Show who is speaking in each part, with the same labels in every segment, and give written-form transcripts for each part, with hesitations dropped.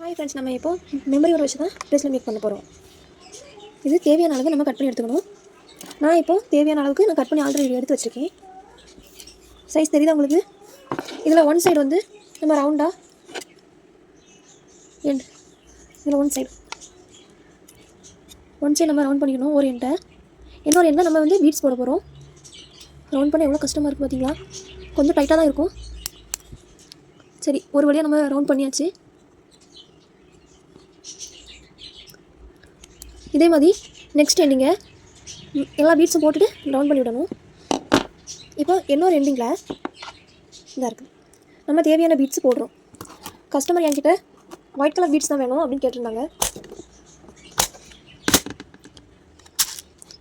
Speaker 1: Hi friends, நம்ம இப்போ மெமரியோட வச்சு தான் ப்ரெஸ்ல மேக் பண்ண போகிறோம். இது தேவையான அளவு நம்ம கட் பண்ணி எடுத்துக்கணும். நான் இப்போது தேவையான அளவுக்கு நான் கட் பண்ணி ஆல்ரெடி எடுத்து வச்சுருக்கேன். சைஸ் தெரியுதா உங்களுக்கு? இதில் ஒன் சைடு வந்து நம்ம ரவுண்டாக எண்ட், இதில் ஒன் சைடு நம்ம ரவுண்ட் பண்ணிக்கணும். ஒரு எண்டை இன்னொரு எண்டை நம்ம வந்து பீட்ஸ் போட போகிறோம். ரவுண்ட் பண்ண எவ்வளோ கஷ்டமாக இருக்குது பார்த்தீங்களா? கொஞ்சம் டைட்டாக தான் இருக்கும். சரி, ஒரு வழியாக நம்ம ரவுண்ட் பண்ணியாச்சு. இதே மாதிரி நெக்ஸ்ட் எண்டிங்கை எல்லா பீட்ஸும் போட்டுட்டு ரவுண்ட் பண்ணி விடணும். இப்போ இன்னொரு எண்டிங்கில் இதாக இருக்குது, நம்ம தேவையான பீட்ஸ் போடுறோம். கஸ்டமர் என்கிட்ட ஒயிட் கலர் பீட்ஸ் தான் வேணும் அப்படின்னு கேட்டிருந்தாங்க.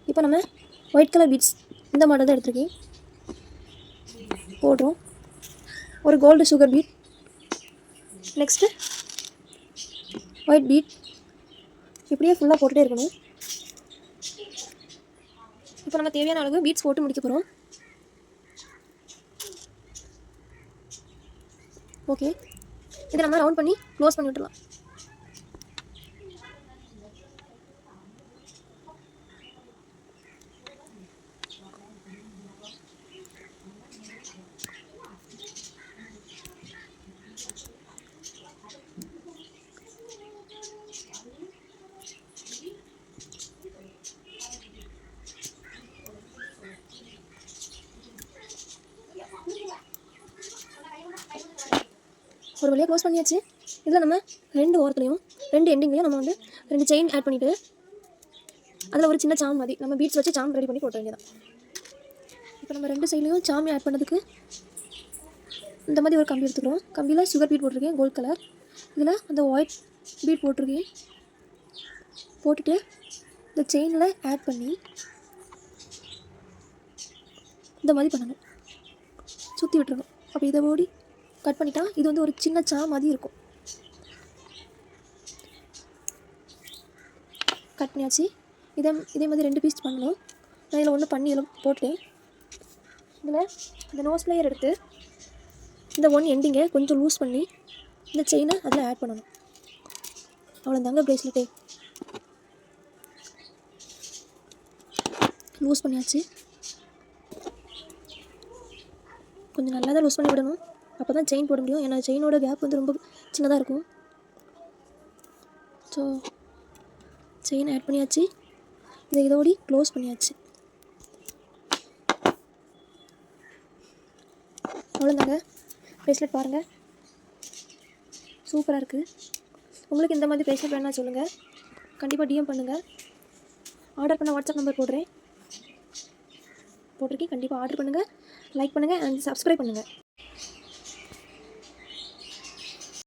Speaker 1: இப்போ நம்ம ஒயிட் கலர் பீட்ஸ் இந்த மாடல் தான் எடுத்துருக்கேன். போடுறோம். ஒரு gold sugar bead, next white bead, இப்படியே ஃபுல்லாக போட்டுகிட்டே இருக்கணும். இப்போ நம்ம தேவையான அளவு பீட்ஸ் போட்டு முடிக்க போகிறோம். ஓகே, இதை நம்ம ரவுண்ட் பண்ணி க்ளோஸ் பண்ணி விட்டுடலாம். ஒரு வழியாக க்ளோஸ் பண்ணியாச்சு. இதில் நம்ம ரெண்டு ஓரத்துலையும் ரெண்டு எண்டிங்லையும் நம்ம வந்து ரெண்டு செயின் ஆட் பண்ணிவிட்டு அதில் ஒரு சின்ன சாம் மாதிரி நம்ம பீட்ஸ் வச்சு சாம் ரெடி பண்ணி போட்ட வேண்டியதான். இப்போ நம்ம ரெண்டு சைட்லையும் சாமி ஆட் பண்ணதுக்கு இந்த மாதிரி ஒரு கம்பி எடுத்துக்கிறோம். கம்பியில் சுகர் பீட் போட்டிருக்கேன், கோல்ட் கலர். இதில் அந்த ஒயிட் பீட் போட்டிருக்கேன். போட்டுட்டு இந்த செயினில் ஆட் பண்ணி இந்த மாதிரி பண்ணணும், சுற்றி விட்டுருணும். அப்போ இதை ஓடி கட் பண்ணிட்டா இது வந்து ஒரு சின்ன சா மாதிரி இருக்கும். கட் பண்ணியாச்சு. இதே மாதிரி ரெண்டு பீஸ் பண்ணணும். நான் இதில் ஒன்று பண்ணி இதில் போட்டேன். இதில் இந்த நோஸ் பிளேயர் எடுத்து இந்த ஒன் எண்டிங்கை கொஞ்சம் லூஸ் பண்ணி இந்த செயினை அதில் ஆட் பண்ணணும். அவ்வளோதாங்க ப்ரேஸ்லெட்டே. லூஸ் பண்ணியாச்சு. கொஞ்சம் நல்லா தான் லூஸ் பண்ணி விடணும், அப்போ தான் செயின் போட முடியும். ஏன்னா செயினோட கேப் வந்து ரொம்ப சின்னதாக இருக்கும். ஸோ செயின் ஆட் பண்ணியாச்சு. இதை இதோடி க்ளோஸ் பண்ணியாச்சு. அவ்வளோதாங்க ப்ரேஸ்லெட். பாருங்கள், சூப்பராக இருக்குது. உங்களுக்கு இந்த மாதிரி ப்ரேஸ்லெட் வேணா சொல்லுங்கள், கண்டிப்பாக டிஎம் பண்ணுங்கள். ஆர்டர் பண்ண வாட்ஸ்அப் நம்பர் போட்டிருக்கேன். கண்டிப்பாக ஆர்டர் பண்ணுங்கள், லைக் பண்ணுங்கள் அண்ட் சப்ஸ்கிரைப் பண்ணுங்கள்.